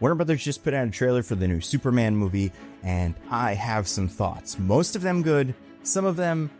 Warner Brothers just put out a trailer for the new Superman movie, and I have some thoughts. Most of them good, some of them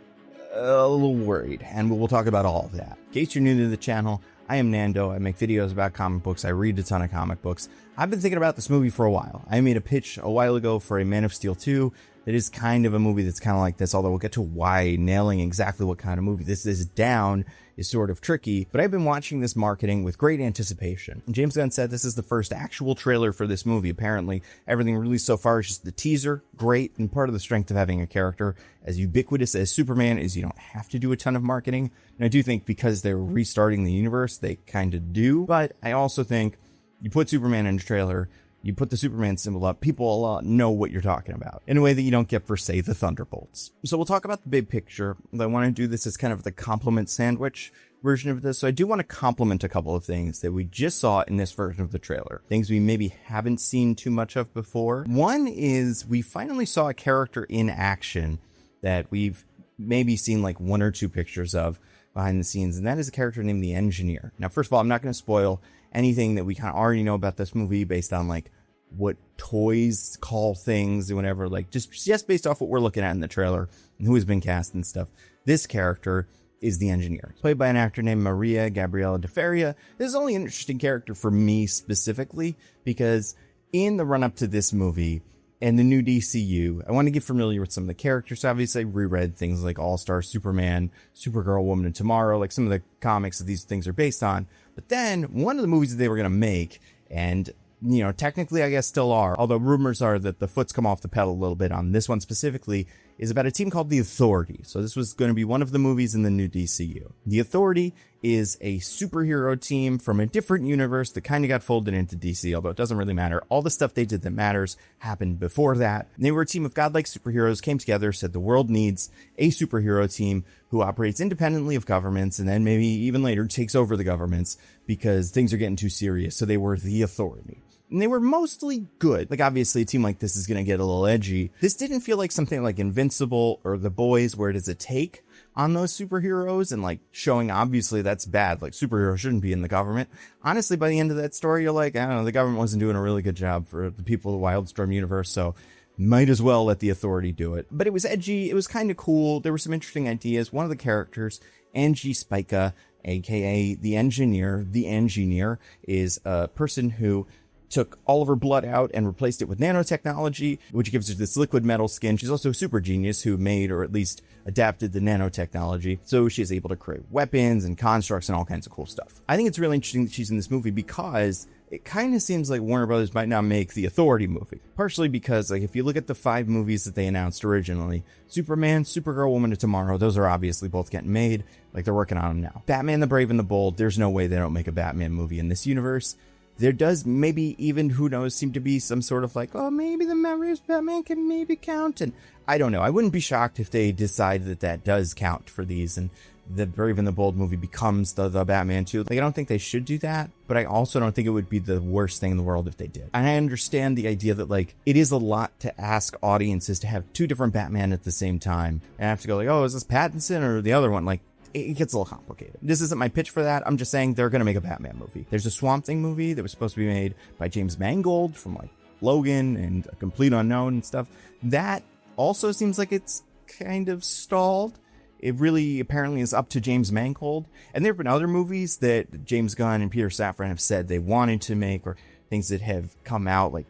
a little worried, and we'll talk about all of that. In case you're new to the channel, I am Nando. I make videos about comic books. I read a ton of comic books. I've been thinking about this movie for a while. I made a pitch a while ago for a Man of Steel 2. It is kind of a movie that's kind of like this, although we'll get to why nailing exactly what kind of movie this is down is sort of tricky. But I've been watching this marketing with great anticipation. And James Gunn said this is the first actual trailer for this movie. Apparently, everything released so far is just the teaser. Great. And part of the strength of having a character as ubiquitous as Superman is you don't have to do a ton of marketing. And I do think because they're restarting the universe, they kind of do. But I also think you put Superman in a trailer, you put the Superman symbol up, people know what you're talking about in a way that you don't get for, say, the Thunderbolts. So we'll talk about the big picture. I want to do this as kind of the compliment sandwich version of this. So I do want to compliment a couple of things that we just saw in this version of the trailer. Things we maybe haven't seen too much of before. One is we finally saw a character in action that we've maybe seen like one or two pictures of behind the scenes, and that is a character named the Engineer. Now, first of all, I'm not going to spoil anything that we kind of already know about this movie based on like what toys call things or whatever, like just based off what we're looking at in the trailer and who has been cast and stuff. This character is the Engineer, played by an actor named Maria Gabriela de Faria. This is only an interesting character for me specifically because in the run up to this movie and the new DCU, I want to get familiar with some of the characters. Obviously, I reread things like All-Star, Superman, Supergirl, Woman of Tomorrow, like some of the comics that these things are based on. But then one of the movies that they were going to make, and you know, technically I guess still are, although rumors are that the foot's come off the pedal a little bit on this one specifically, is about a team called The Authority. So this was going to be one of the movies in the new DCU. The Authority is a superhero team from a different universe that kind of got folded into DC, although it doesn't really matter. All the stuff they did that matters happened before that. They were a team of godlike superheroes, came together, said the world needs a superhero team who operates independently of governments and then maybe even later takes over the governments because things are getting too serious. So they were The Authority. And they were mostly good. Like, obviously, a team like this is going to get a little edgy. This didn't feel like something like Invincible or The Boys, where it is a take on those superheroes and, like, showing obviously that's bad. Like, superheroes shouldn't be in the government. Honestly, by the end of that story, you're like, I don't know, the government wasn't doing a really good job for the people of the Wildstorm universe, so might as well let the Authority do it. But it was edgy. It was kind of cool. There were some interesting ideas. One of the characters, Angie Spica, aka the Engineer, is a person who took all of her blood out and replaced it with nanotechnology, which gives her this liquid metal skin. She's also a super genius who made, or at least adapted, the nanotechnology. So she's able to create weapons and constructs and all kinds of cool stuff. I think it's really interesting that she's in this movie because it kind of seems like Warner Brothers might not make the Authority movie. Partially because, like, if you look at the 5 movies that they announced originally, Superman, Supergirl, Woman of Tomorrow, those are obviously both getting made. Like, they're working on them now. Batman the Brave and the Bold, there's no way they don't make a Batman movie in this universe. There does maybe even, who knows, seem to be some sort of like, oh, maybe the memories of Batman can maybe count. And I don't know. I wouldn't be shocked if they decide that that does count for these and the Brave and the Bold movie becomes the Batman 2. Like, I don't think they should do that, but I also don't think it would be the worst thing in the world if they did. And I understand the idea that, like, it is a lot to ask audiences to have 2 different Batman at the same time. And I have to go like, oh, is this Pattinson or the other one? Like, it gets a little complicated. This isn't my pitch for that. I'm just saying they're going to make a Batman movie. There's a Swamp Thing movie that was supposed to be made by James Mangold from like Logan and A Complete Unknown and stuff. That also seems like it's kind of stalled. It really apparently is up to James Mangold. And there have been other movies that James Gunn and Peter Safran have said they wanted to make, or things that have come out, like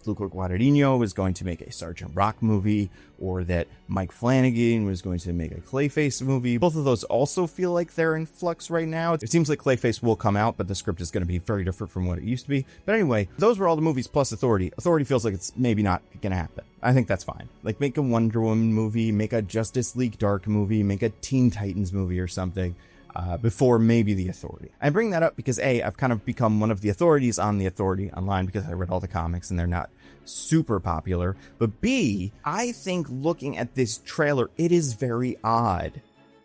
Luca Guadagnino was going to make a Sergeant Rock movie, or that Mike Flanagan was going to make a Clayface movie. Both of those also feel like they're in flux right now. It seems like Clayface will come out, but the script is going to be very different from what it used to be. But anyway, those were all the movies plus Authority. Authority feels like it's maybe not going to happen. I think that's fine. Like, make a Wonder Woman movie, make a Justice League Dark movie, make a Teen Titans movie or something. Before maybe the Authority. I bring that up because A, I've kind of become one of the authorities on the Authority online because I read all the comics and they're not super popular. But B, I think looking at this trailer, it is very odd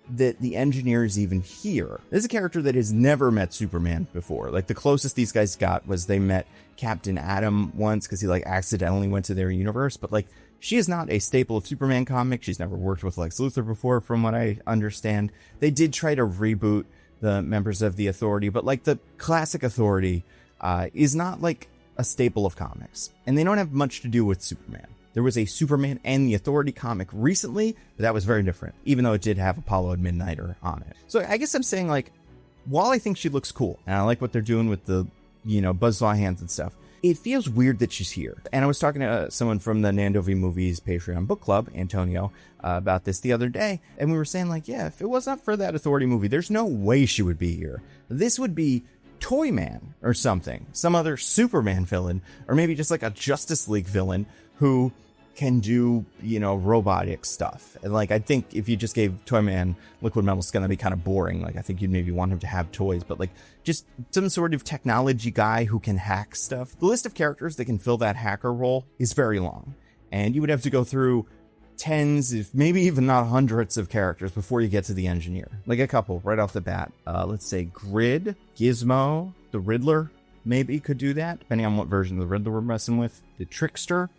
that the Engineer is even here. This is a character that has never met Superman before. Like, the closest these guys got was they met Captain Atom once because he like accidentally went to their universe. But like, she is not a staple of Superman comics. She's never worked with Lex Luthor before, from what I understand. They did try to reboot the members of the Authority, but like the classic Authority is not like a staple of comics, and they don't have much to do with Superman. There was a Superman and the Authority comic recently, but that was very different, even though it did have Apollo and Midnighter on it. So I guess I'm saying, like, while I think she looks cool, and I like what they're doing with the, buzzsaw hands and stuff, it feels weird that she's here. And I was talking to someone from the Nando V Movies Patreon book club, Antonio, about this the other day, and we were saying, like, yeah, if it was not for that Authority movie, there's no way she would be here. This would be Toyman or something, some other Superman villain, or maybe just like a Justice League villain who can do, robotic stuff. And like, I think if you just gave Toyman liquid metal, it's gonna be kind of boring. Like, I think you'd maybe want him to have toys, but like just some sort of technology guy who can hack stuff. The list of characters that can fill that hacker role is very long, and you would have to go through tens, if maybe even not hundreds of characters before you get to the engineer. Like a couple right off the bat. Let's say Grid, Gizmo, the Riddler maybe could do that, depending on what version of the Riddler we're messing with. The Trickster,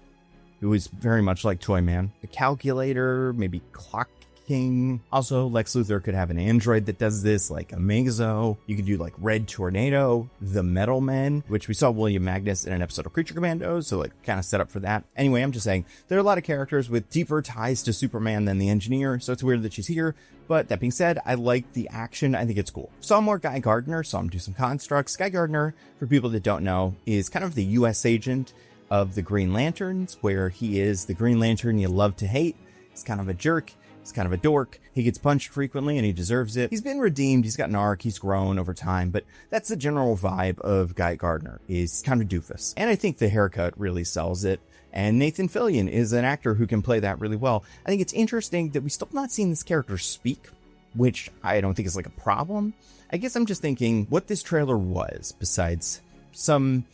who is very much like Toyman. The Calculator, maybe Clock King. Also, Lex Luthor could have an android that does this, like Amazo. You could do like Red Tornado, the Metal Men, which we saw William Magnus in an episode of Creature Commandos, so like kind of set up for that. Anyway, I'm just saying, there are a lot of characters with deeper ties to Superman than the Engineer, so it's weird that she's here. But that being said, I like the action. I think it's cool. Saw more Guy Gardner, saw him do some constructs. Guy Gardner, for people that don't know, is kind of the U.S. agent of the Green Lanterns, where he is the Green Lantern you love to hate. He's kind of a jerk. He's kind of a dork. He gets punched frequently and he deserves it. He's been redeemed. He's got an arc. He's grown over time, but that's the general vibe of Guy Gardner, is kind of doofus. And I think the haircut really sells it. And Nathan Fillion is an actor who can play that really well. I think it's interesting that we still not seen this character speak, which I don't think is like a problem. I guess I'm just thinking what this trailer was, besides some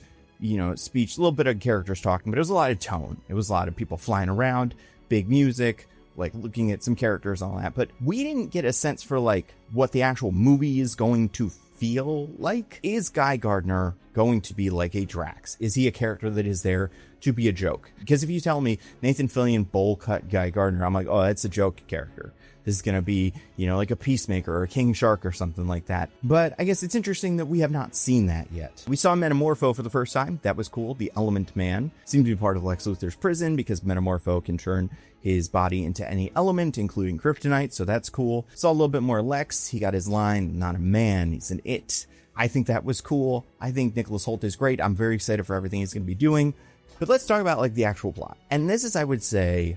speech, a little bit of characters talking, but it was a lot of tone. It was a lot of people flying around, big music, like looking at some characters and all that. But we didn't get a sense for like what the actual movie is going to feel like. Is Guy Gardner going to be like a Drax? Is he a character that is there to be a joke? Because if you tell me Nathan Fillion bowl cut Guy Gardner, I'm like, oh, that's a joke character. This is going to be, like a Peacemaker or a King Shark or something like that. But I guess it's interesting that we have not seen that yet. We saw Metamorpho for the first time. That was cool. The Element Man seemed to be part of Lex Luthor's prison because Metamorpho can turn his body into any element, including kryptonite. So that's cool. Saw a little bit more Lex. He got his line, not a man, he's an it. I think that was cool. I think Nicholas Hoult is great. I'm very excited for everything he's going to be doing. But let's talk about like the actual plot. And this is, I would say,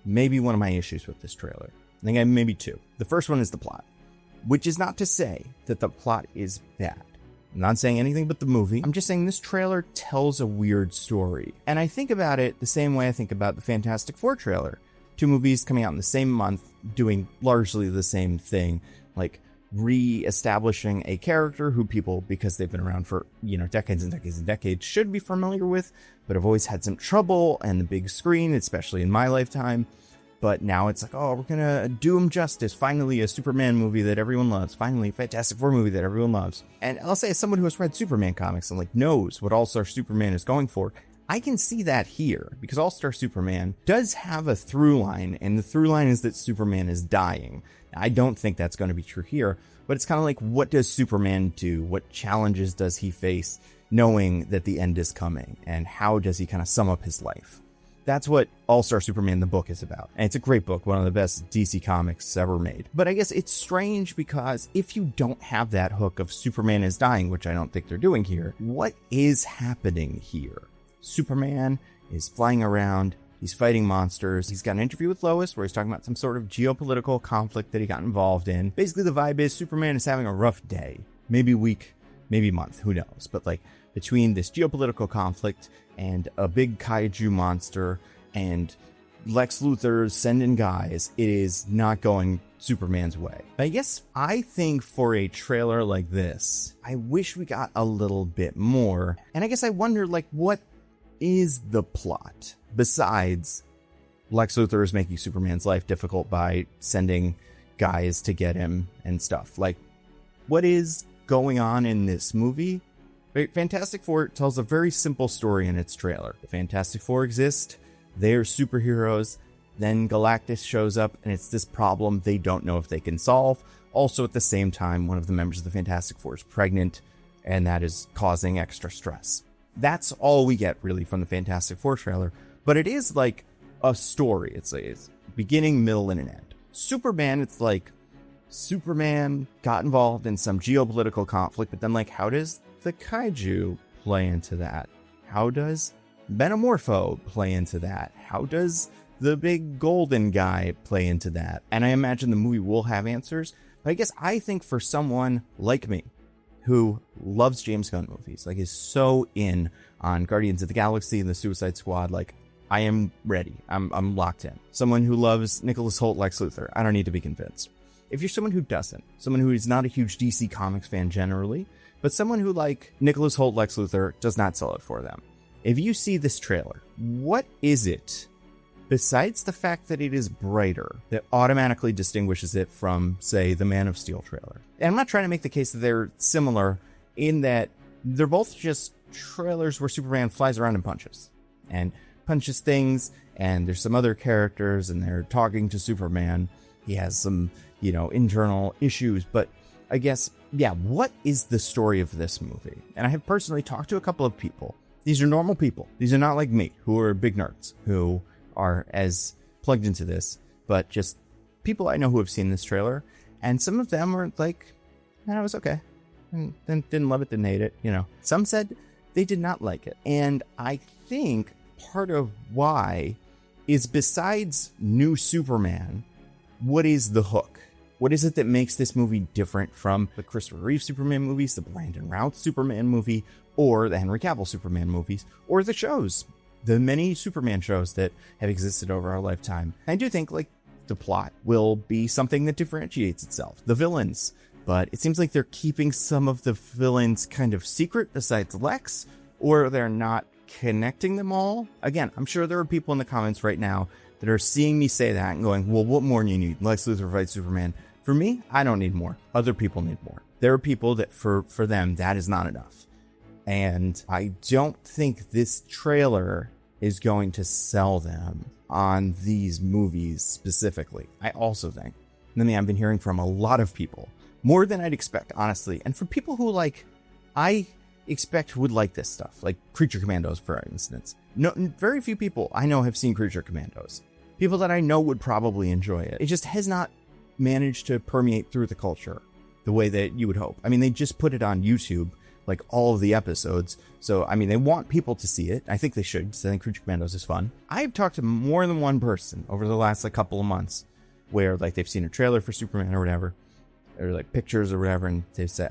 maybe one of my issues with this trailer. I think I have maybe two. The first one is the plot, which is not to say that the plot is bad. I'm not saying anything but the movie. I'm just saying this trailer tells a weird story. And I think about it the same way I think about the Fantastic Four trailer. Two movies coming out in the same month, doing largely the same thing, like re-establishing a character who people, because they've been around for, decades and decades and decades, should be familiar with, but have always had some trouble on the big screen, especially in my lifetime. But now it's like, oh, we're going to do him justice. Finally, a Superman movie that everyone loves. Finally, a Fantastic Four movie that everyone loves. And I'll say, as someone who has read Superman comics and like knows what All-Star Superman is going for, I can see that here, because All-Star Superman does have a through line, and the through line is that Superman is dying. Now, I don't think that's going to be true here, but it's kind of like, what does Superman do? What challenges does he face knowing that the end is coming? And how does he kind of sum up his life? That's what All-Star Superman, the book, is about. And it's a great book, one of the best DC comics ever made. But I guess it's strange because if you don't have that hook of Superman is dying, which I don't think they're doing here, what is happening here? Superman is flying around. He's fighting monsters. He's got an interview with Lois where he's talking about some sort of geopolitical conflict that he got involved in. Basically, the vibe is Superman is having a rough day. Maybe week, maybe month, who knows? But like, between this geopolitical conflict and a big kaiju monster and Lex Luthor sending guys, it is not going Superman's way. I guess I think for a trailer like this, I wish we got a little bit more. And I guess I wonder, like, what is the plot besides Lex Luthor is making Superman's life difficult by sending guys to get him and stuff? Like, what is going on in this movie? Fantastic Four tells a very simple story in its trailer. The Fantastic Four exist, they're superheroes, then Galactus shows up, and it's this problem they don't know if they can solve. Also, at the same time, one of the members of the Fantastic Four is pregnant, and that is causing extra stress. That's all we get really from the Fantastic Four trailer. But it is like a story. It's beginning, middle, and an end. Superman, it's like Superman got involved in some geopolitical conflict, but then like, how does the kaiju play into that? How does Metamorpho play into that? How does the big golden guy play into that? And I imagine the movie will have answers, but I guess I think for someone like me who loves James Gunn movies, like is so in on Guardians of the Galaxy and the Suicide Squad, like I am ready. I'm locked in. Someone who loves Nicholas Hoult, Lex Luthor, I don't need to be convinced. If you're someone who doesn't, someone who is not a huge DC Comics fan generally, but someone who like Nicholas Hoult, Lex Luthor does not sell it for them. If you see this trailer, what is it, besides the fact that it is brighter, that automatically distinguishes it from, say, the Man of Steel trailer? And I'm not trying to make the case that they're similar in that they're both just trailers where Superman flies around and punches things, and there's some other characters, and they're talking to Superman. He has some, internal issues, but I guess, yeah, what is the story of this movie? And I have personally talked to a couple of people. These are normal people. These are not like me, who are big nerds, who are as plugged into this, but just people I know who have seen this trailer, and some of them were like, it was okay. And didn't love it, didn't hate it, Some said they did not like it. And I think part of why is, besides new Superman, what is the hook? What is it that makes this movie different from the Christopher Reeve Superman movies, the Brandon Routh Superman movie, or the Henry Cavill Superman movies, or the shows, the many Superman shows that have existed over our lifetime? I do think like the plot will be something that differentiates itself. The villains, but it seems like they're keeping some of the villains kind of secret besides Lex, or they're not connecting them all. Again, I'm sure there are people in the comments right now that are seeing me say that and going, well, what more do you need? Lex Luthor fights Superman. For me, I don't need more. Other people need more. There are people that for them, that is not enough. And I don't think this trailer is going to sell them on these movies specifically. I also think, I've been hearing from a lot of people, more than I'd expect, honestly. And for people who I expect would like this stuff, like Creature Commandos, for instance. No, very few people I know have seen Creature Commandos. People that I know would probably enjoy it. It just has not managed to permeate through the culture the way that you would hope. I mean, they just put it on YouTube, like all of the episodes. So, I mean, they want people to see it. I think they should, because I think Creature Commandos is fun. I've talked to more than one person over the last couple of months where they've seen a trailer for Superman or whatever, or pictures or whatever, and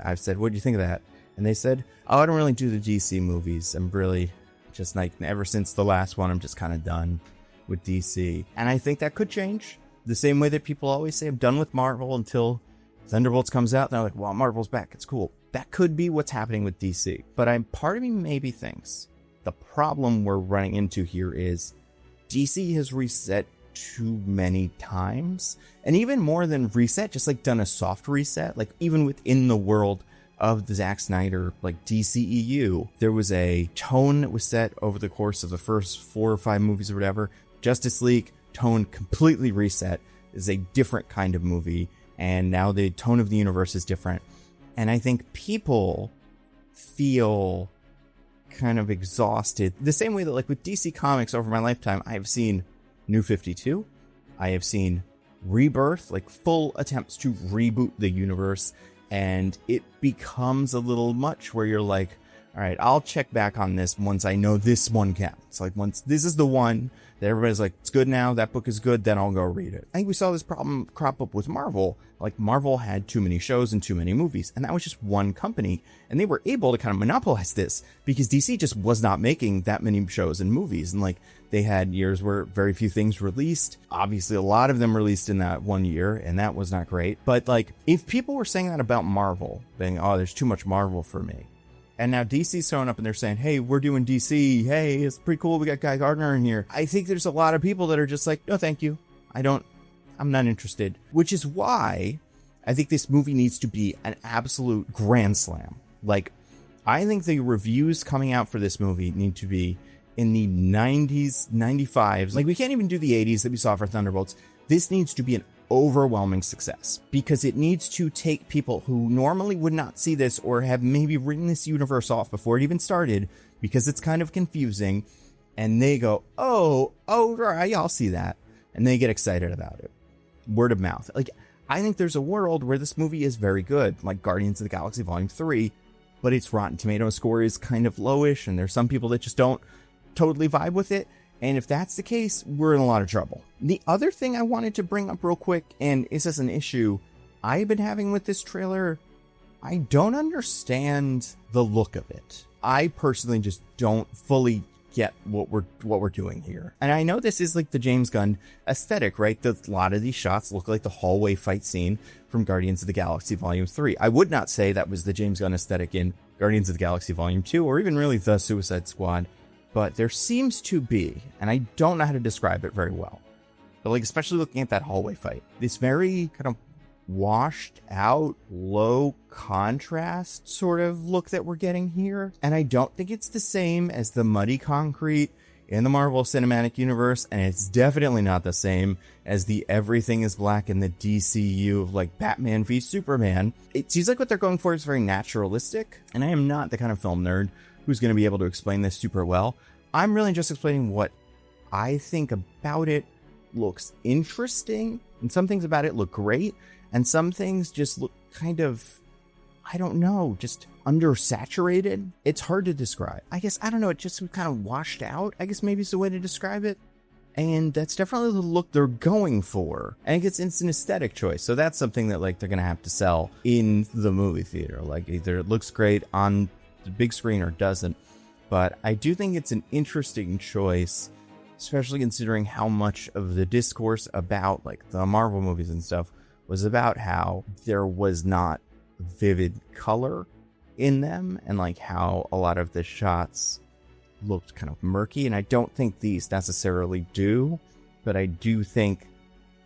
I've said, what do you think of that? And they said, oh, I don't really do the DC movies. I'm really just ever since the last one, I'm just kind of done with DC. And I think that could change. The same way that people always say, I'm done with Marvel until Thunderbolts comes out. And they're like, well, Marvel's back. It's cool. That could be what's happening with DC. But part of me maybe thinks the problem we're running into here is DC has reset too many times. And even more than reset, just done a soft reset. Even within the world of the Zack Snyder, DCEU, there was a tone that was set over the course of the first 4 or 5 movies or whatever. Justice League, tone completely reset, is a different kind of movie, and now the tone of the universe is different. And I think people feel kind of exhausted. The same way that with DC Comics over my lifetime, I have seen New 52, I have seen Rebirth, full attempts to reboot the universe, and it becomes a little much where you're like, all right, I'll check back on this once I know this one counts. Once this is the one that everybody's it's good now, that book is good, then I'll go read it. I think we saw this problem crop up with Marvel. Marvel had too many shows and too many movies, and that was just one company. And they were able to kind of monopolize this because DC just was not making that many shows and movies. And they had years where very few things released. Obviously, a lot of them released in that one year, and that was not great. But if people were saying that about Marvel, saying, oh, there's too much Marvel for me, and now DC's showing up and they're saying, hey, we're doing DC. Hey, it's pretty cool. We got Guy Gardner in here. I think there's a lot of people that are just no, thank you. I'm not interested. Which is why I think this movie needs to be an absolute grand slam. I think the reviews coming out for this movie need to be in the 90s, 95s. We can't even do the 80s that we saw for Thunderbolts. This needs to be an overwhelming success because it needs to take people who normally would not see this or have maybe written this universe off before it even started because it's kind of confusing, and they go, oh, right, yeah, I'll see that. And they get excited about it. Word of mouth. Like, I think there's a world where this movie is very good, like Guardians of the Galaxy Volume 3, but its Rotten Tomatoes score is kind of lowish, and there's some people that just don't totally vibe with it. And if that's the case, we're in a lot of trouble. The other thing I wanted to bring up real quick, and is this an issue I've been having with this trailer, I don't understand the look of it. I personally just don't fully get what we're doing here. And I know this is like the James Gunn aesthetic, right? A lot of these shots look like the hallway fight scene from Guardians of the Galaxy Volume 3. I would not say that was the James Gunn aesthetic in Guardians of the Galaxy Volume 2, or even really the Suicide Squad. But there seems to be, and I don't know how to describe it very well, but like, especially looking at that hallway fight, this very kind of washed out, low contrast sort of look that we're getting here. And I don't think it's the same as the muddy concrete in the Marvel Cinematic Universe, and it's definitely not the same as the everything is black in the DCU of like Batman v Superman. It seems like what they're going for is very naturalistic, and I am not the kind of film nerd who's going to be able to explain this super well. I'm really just explaining what I think about it looks interesting, and some things about it look great, and some things just look kind of, I don't know, just undersaturated. It's hard to describe. I guess, I don't know, it just kind of washed out, I guess maybe is the way to describe it. And that's definitely the look they're going for. And it's an aesthetic choice. So that's something that like they're going to have to sell in the movie theater. Like either it looks great on the big screen or doesn't. But I do think it's an interesting choice, especially considering how much of the discourse about like the Marvel movies and stuff was about how there was not vivid color in them, and like how a lot of the shots looked kind of murky. And I don't think these necessarily do, but I do think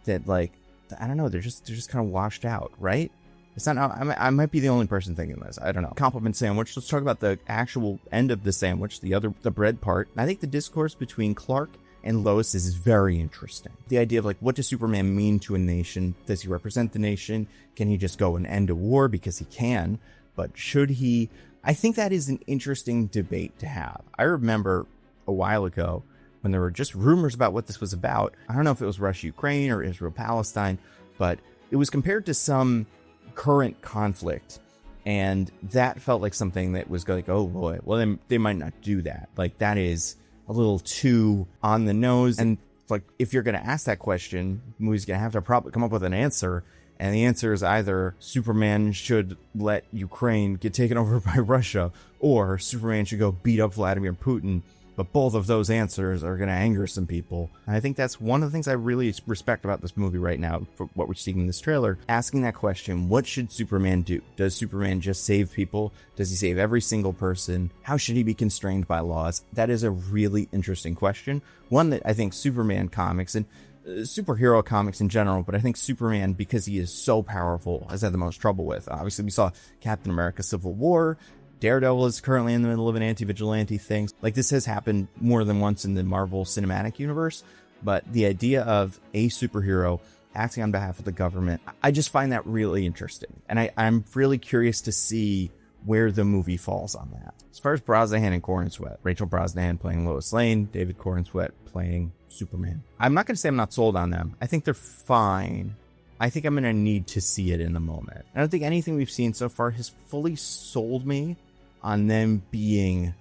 that like, I don't know, they're just kind of washed out, right? It's not, I might be the only person thinking this. I don't know. Compliment sandwich. Let's talk about the actual end of the sandwich, the bread part. I think the discourse between Clark and Lois is very interesting. The idea of like, what does Superman mean to a nation? Does he represent the nation? Can he just go and end a war? Because he can, but should he? I think that is an interesting debate to have. I remember a while ago when there were just rumors about what this was about. I don't know if it was Russia-Ukraine or Israel-Palestine, but it was compared to some current conflict. And that felt like something that was like, oh boy, well, then they might not do that. Like that is a little too on the nose. And like, if you're going to ask that question, the movie's going to have to probably come up with an answer. And the answer is either Superman should let Ukraine get taken over by Russia, or Superman should go beat up Vladimir Putin. But both of those answers are going to anger some people. And I think that's one of the things I really respect about this movie right now, for what we're seeing in this trailer. Asking that question, what should Superman do? Does Superman just save people? Does he save every single person? How should he be constrained by laws? That is a really interesting question. One that I think Superman comics and superhero comics in general, but I think Superman, because he is so powerful, has had the most trouble with. Obviously, we saw Captain America Civil War. Daredevil is currently in the middle of an anti-vigilante thing. Like, this has happened more than once in the Marvel Cinematic Universe, but the idea of a superhero acting on behalf of the government, I just find that really interesting. And I'm really curious to see where the movie falls on that. As far as Brosnahan and Cornsweet, Rachel Brosnahan playing Lois Lane, David Cornsweet playing Superman. I'm not going to say I'm not sold on them. I think they're fine. I think I'm going to need to see it in the moment. I don't think anything we've seen so far has fully sold me on them being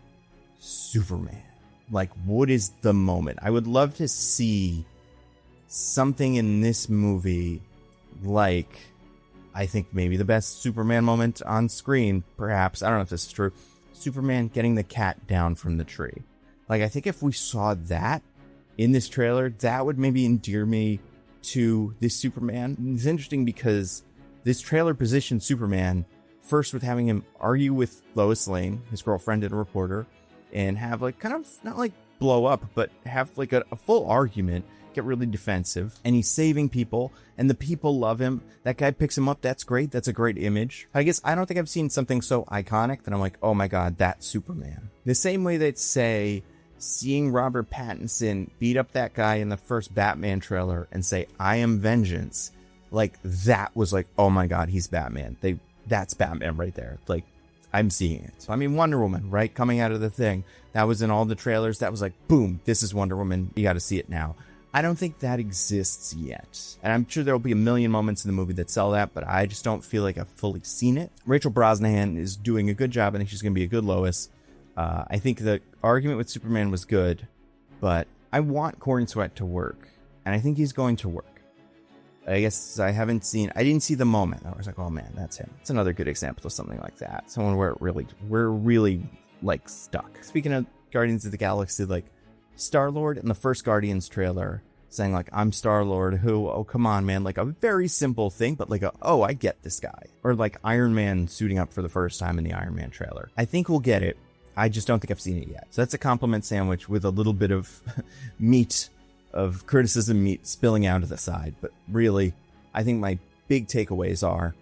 Superman. Like, what is the moment? I would love to see something in this movie, like, I think maybe the best Superman moment on screen, perhaps. I don't know if this is true. Superman getting the cat down from the tree. Like, I think if we saw that in this trailer, that would maybe endear me to this Superman. It's interesting because this trailer positions Superman first with having him argue with Lois Lane, his girlfriend and a reporter, and have like kind of not like blow up, but have like a full argument, get really defensive, and he's saving people and the people love him. That guy picks him up. That's great. That's a great image. I guess I don't think I've seen something so iconic that I'm like, oh my God, that's Superman. The same way that, say, seeing Robert Pattinson beat up that guy in the first Batman trailer and say, I am vengeance. Like, that was like, oh my God, he's Batman. That's Batman right there. Like, I'm seeing it. So, I mean, Wonder Woman, right? Coming out of the thing. That was in all the trailers. That was like, boom, this is Wonder Woman. You got to see it now. I don't think that exists yet. And I'm sure there'll be a million moments in the movie that sell that, but I just don't feel like I've fully seen it. Rachel Brosnahan is doing a good job. I think she's going to be a good Lois. I think the argument with Superman was good, but I want Corn Sweat to work. And I think he's going to work. I guess I didn't see the moment. I was like, oh man, that's him. It's another good example of something like that. Someone where we're really like stuck. Speaking of Guardians of the Galaxy, like Star-Lord in the first Guardians trailer saying like, I'm Star-Lord, who, oh, come on, man. Like a very simple thing, but like, oh, I get this guy. Or like Iron Man suiting up for the first time in the Iron Man trailer. I think we'll get it. I just don't think I've seen it yet. So that's a compliment sandwich with a little bit of meat of criticism meat spilling out to the side. But really, I think my big takeaways are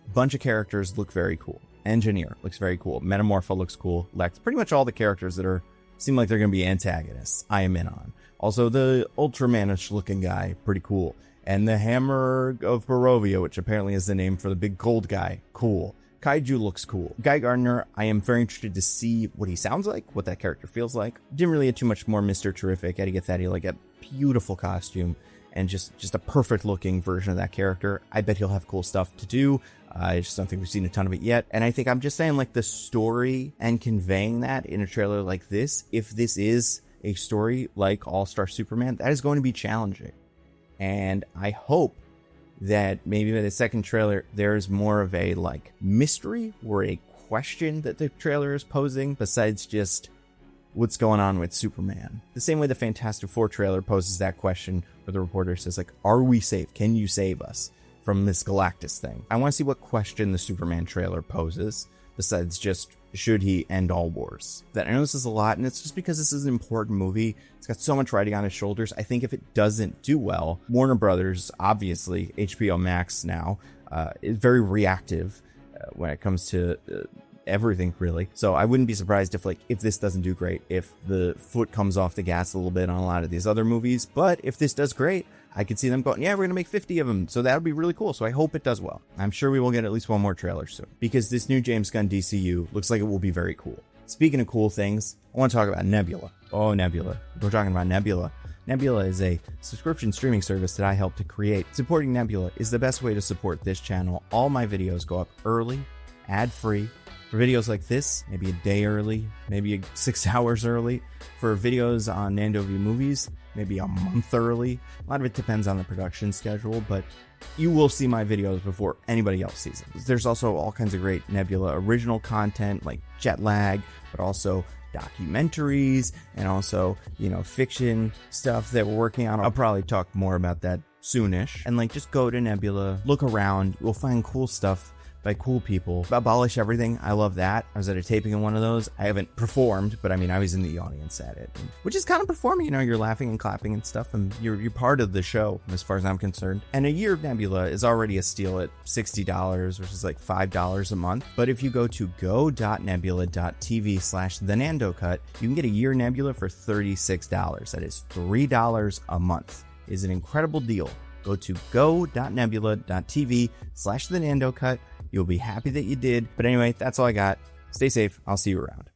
a bunch of characters look very cool. Engineer looks very cool. Metamorpho looks cool. Lex, pretty much all the characters that seem like they're going to be antagonists, I am in on. Also, the Ultramanish looking guy, pretty cool. And the Hammer of Barovia, which apparently is the name for the big gold guy, cool. Kaiju looks cool. Guy Gardner, I am very interested to see what he sounds like, what that character feels like. Didn't really have too much more Mr. Terrific. Had to get that. He like a beautiful costume and just a perfect looking version of that character. I bet he'll have cool stuff to do. I just don't think we've seen a ton of it yet. And I think I'm just saying like the story and conveying that in a trailer like this, if this is a story like All-Star Superman, that is going to be challenging. And I hope that maybe by the second trailer, there's more of a like mystery or a question that the trailer is posing besides just what's going on with Superman. The same way the Fantastic Four trailer poses that question where the reporter says like, are we safe? Can you save us from this Galactus thing? I want to see what question the Superman trailer poses besides just, should he end all wars? That I know this is a lot, and it's just because this is an important movie. It's got so much riding on his shoulders. I think if it doesn't do well, Warner Brothers, obviously HBO Max now, is very reactive when it comes to everything, really. So I wouldn't be surprised if this doesn't do great, if the foot comes off the gas a little bit on a lot of these other movies. But if this does great, I could see them going, yeah, we're going to make 50 of them. So that would be really cool. So I hope it does well. I'm sure we will get at least one more trailer soon, because this new James Gunn DCU looks like it will be very cool. Speaking of cool things, I want to talk about Nebula. Oh, Nebula. We're talking about Nebula. Nebula is a subscription streaming service that I helped to create. Supporting Nebula is the best way to support this channel. All my videos go up early, ad-free. For videos like this, maybe a day early, maybe 6 hours early. For videos on Nando View Movies, maybe a month early. A lot of it depends on the production schedule, but you will see my videos before anybody else sees them. There's also all kinds of great Nebula original content like Jet Lag, but also documentaries and also, fiction stuff that we're working on. I'll probably talk more about that soonish. And just go to Nebula, look around, you'll find cool stuff by cool people. Abolish Everything, I love that. I was at a taping in one of those. I haven't performed, but I was in the audience at it, which is kind of performing. You're laughing and clapping and stuff, and you're part of the show as far as I'm concerned. And a year of Nebula is already a steal at $60, which is like $5 a month. But if you go to go.nebula.tv/thenandocut, you can get a year Nebula for $36. That is $3 a month. It is an incredible deal. Go to go.nebula.tv/thenandocut. You'll be happy that you did. But anyway, that's all I got. Stay safe. I'll see you around.